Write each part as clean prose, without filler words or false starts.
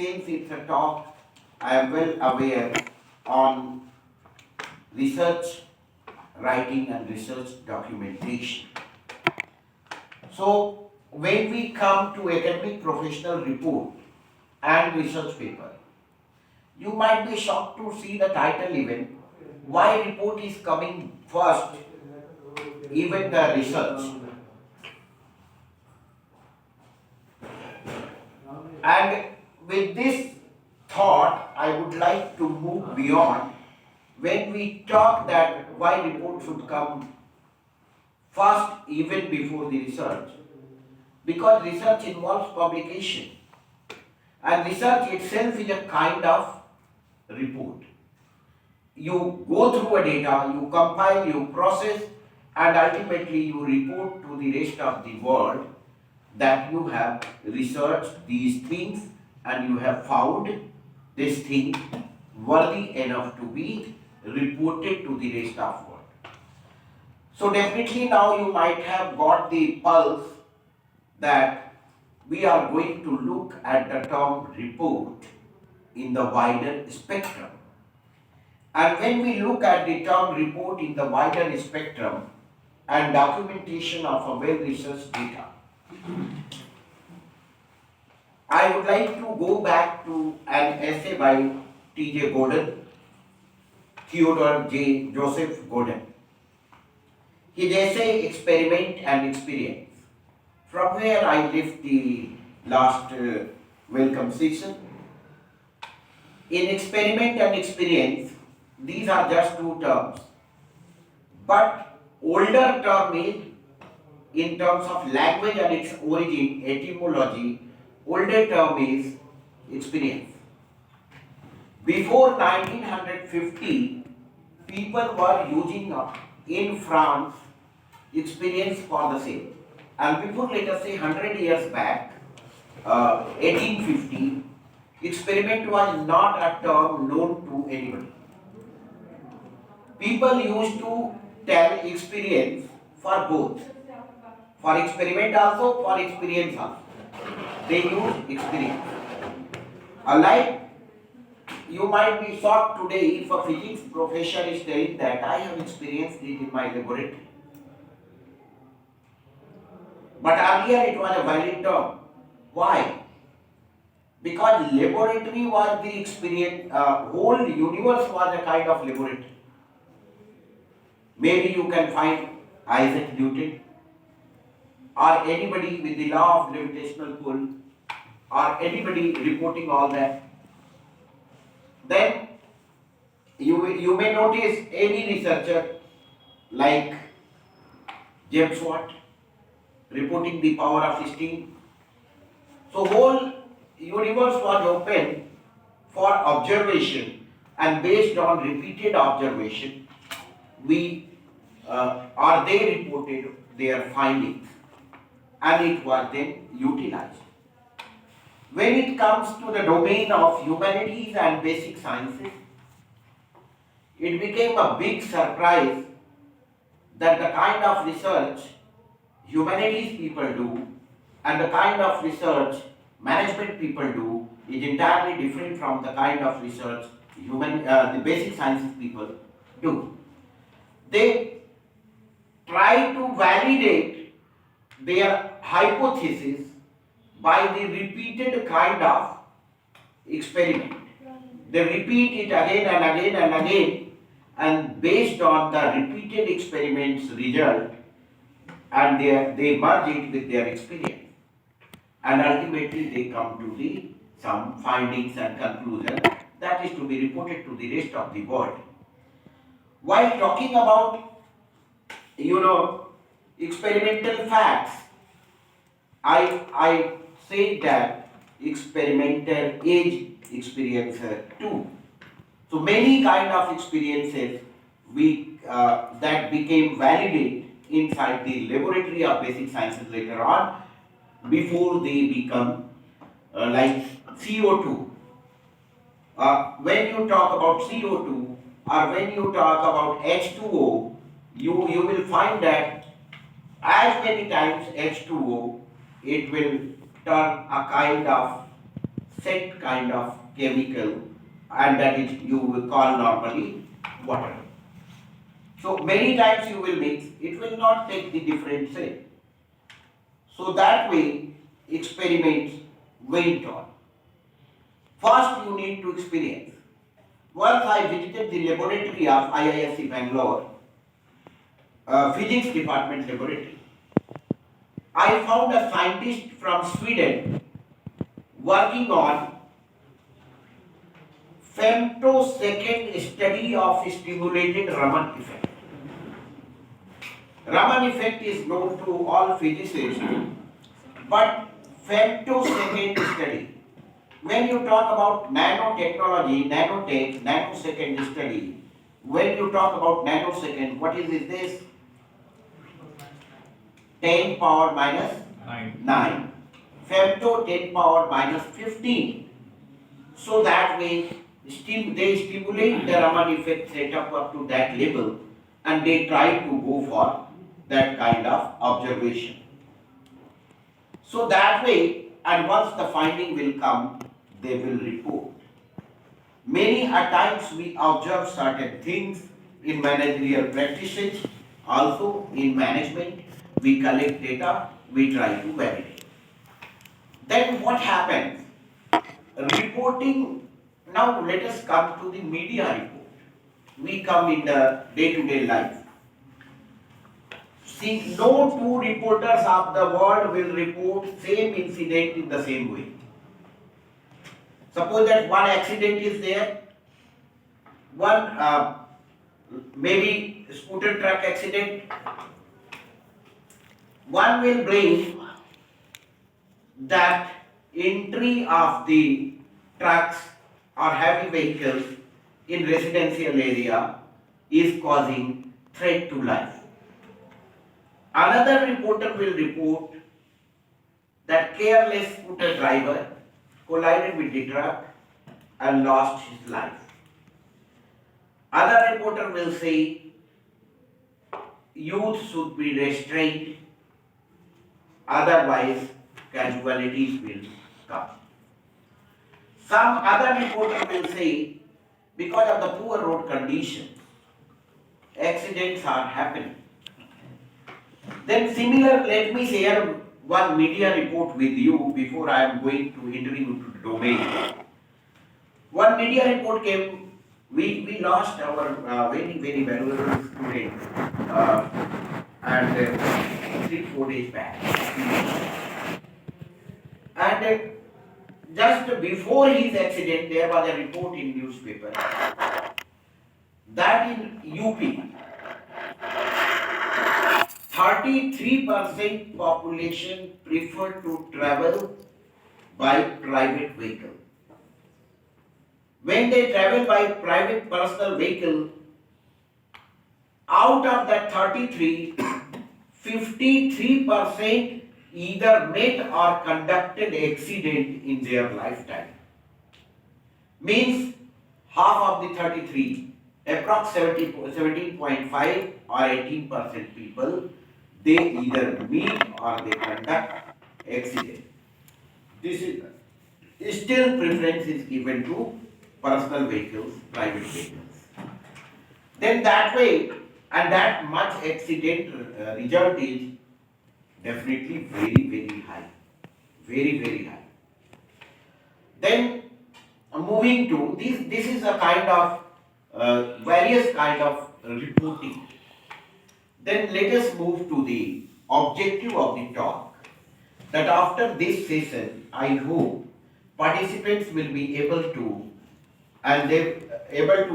since it's a talk, I am well aware on research writing and research documentation. So, when we come to academic professional report and research paper, you might be shocked to see the title even, why report is coming first, even the research. And with this thought, I would like to move beyond when we talk that why report should come first even before the research. Because research involves publication and research itself is a kind of report. You go through a data, you compile, you process, and ultimately you report to the rest of the world that you have researched these things and you have found this thing worthy enough to be reported to the rest of world. So definitely now you might have got the pulse that we are going to look at the term report in the wider spectrum. And when we look at the term report in the wider spectrum and documentation of a well-researched data, I would like to go back to an essay by T.J. Gordon, Theodore J. Joseph Gordon. His essay, Experiment and Experience, from where I left the last welcome session. In experiment and experience, these are just two terms. But older term is, in terms of language and its origin, etymology, older term is experience. Before 1950, people were using in France experience for the same. And before, let us say, 100 years back, 1850, experiment was not a term known to anybody. People used to tell experience for both. For experiment also, for experience also. They use experience. Unlike, you might be shocked today if a physics professor is telling that I have experienced it in my laboratory. But earlier it was a valid term. Why? Because laboratory was the experience, whole universe was a kind of laboratory. Maybe you can find Isaac Newton or anybody with the law of gravitational pull or anybody reporting all that. Then you may notice any researcher like James Watt reporting the power of steam. So whole universe was open for observation, and based on repeated observation, they reported their findings, and it was then utilized. When it comes to the domain of humanities and basic sciences, it became a big surprise that the kind of research humanities people do and the kind of research management people do is entirely different from the kind of research the basic sciences people do. They try to validate their hypothesis by the repeated kind of experiment. They repeat it again and again and again, and based on the repeated experiments result, and they merge it with their experience, and ultimately they come to some findings and conclusion that is to be reported to the rest of the world. While talking about experimental facts, I say that experimenter is experiencer too. So many kind of experiences that became validated inside the laboratory of basic sciences later on, before they become like CO2. When you talk about CO2 or when you talk about H2O, you will find that as many times H2O, it will turn a kind of set kind of chemical, and that is you will call normally water. So many times you will mix, it will not take the different shape. So that way experiments went on. First you need to experience. Once I visited the laboratory of IISc Bangalore, physics department laboratory, I found a scientist from Sweden working on femtosecond study of stimulated Raman effect. Raman effect is known to all physicists, but femtosecond study. When you talk about nanotechnology, nanotech, nanosecond study, when you talk about nanosecond, what is this? 10 power minus 9. Femto 10 power minus 15. So that way, they stimulate the Raman effect setup up to that level, and they try to go for that kind of observation. So that way, and once the finding will come, they will report. Many a times we observe certain things in managerial practices, also in management, we collect data, we try to validate. Then what happens? Reporting, now let us come to the media report. We come in the day-to-day life. See, no two reporters of the world will report same incident in the same way. Suppose that one accident is there, one maybe scooter truck accident, one will bring that entry of the trucks or heavy vehicles in residential area is causing threat to life. Another reporter will report that careless scooter driver collided with the truck and lost his life. Other reporter will say youth should be restrained, otherwise casualties will come. Some other reporter will say because of the poor road conditions, accidents are happening. Then similar, let me share one media report with you before I am going to enter into the domain. One media report came, we lost our very valuable student and 3-4 days back. And just before his accident, there was a report in newspaper that in UP, 33% population prefer to travel by private vehicle. When they travel by private personal vehicle, out of that 33, 53% either met or conducted accident in their lifetime. Means half of the 33, approximately 17.5 or 18% people, they either meet or they conduct accident. This is still preference is given to personal vehicles, private vehicles. Then that way, and that much accident result is definitely very high, very high. Then moving to this is a kind of various kind of reporting. Then let us move to the objective of the talk. That after this session, I hope participants will be able to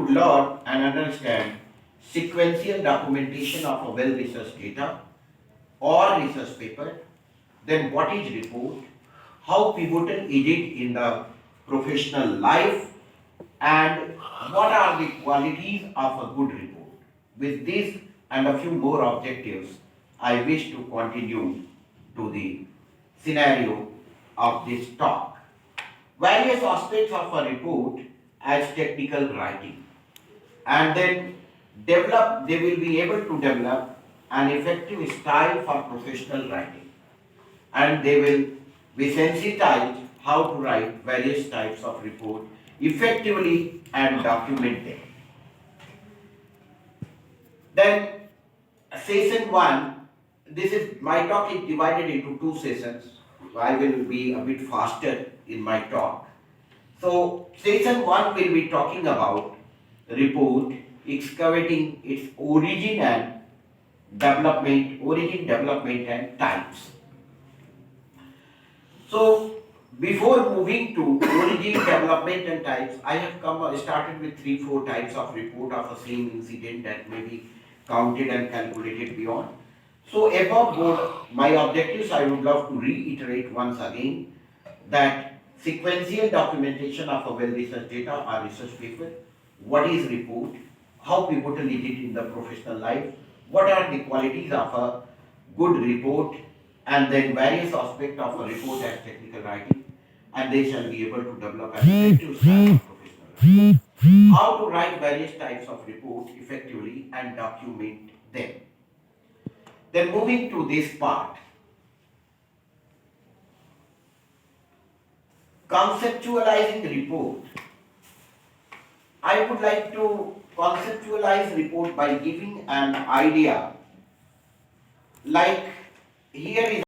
learn and understand sequential documentation of a well-researched data or research paper, then what is report, how pivotal is it in the professional life, and what are the qualities of a good report. With this and a few more objectives, I wish to continue to the scenario of this talk. Various aspects of a report as technical writing, and then they will be able to develop an effective style for professional writing, and they will be sensitized how to write various types of report effectively and document them. Then session 1, this is my talk is divided into 2 sessions. I will be a bit faster in my talk. So session 1 will be talking about report, excavating its origin, development and types. So before moving to origin, development and types, I have started with 3-4 types of report of a same incident that may be counted and calculated beyond. So above board, my objectives I would love to reiterate once again that sequential documentation of a well-researched data or research paper, what is report, how pivotal is it in the professional life, what are the qualities of a good report, and then various aspects of a report as technical writing, and they shall be able to develop an effective style of professional writing. How to write various types of report effectively and document them. Then moving to this part, conceptualizing report. I would like to conceptualize report by giving an idea, like here is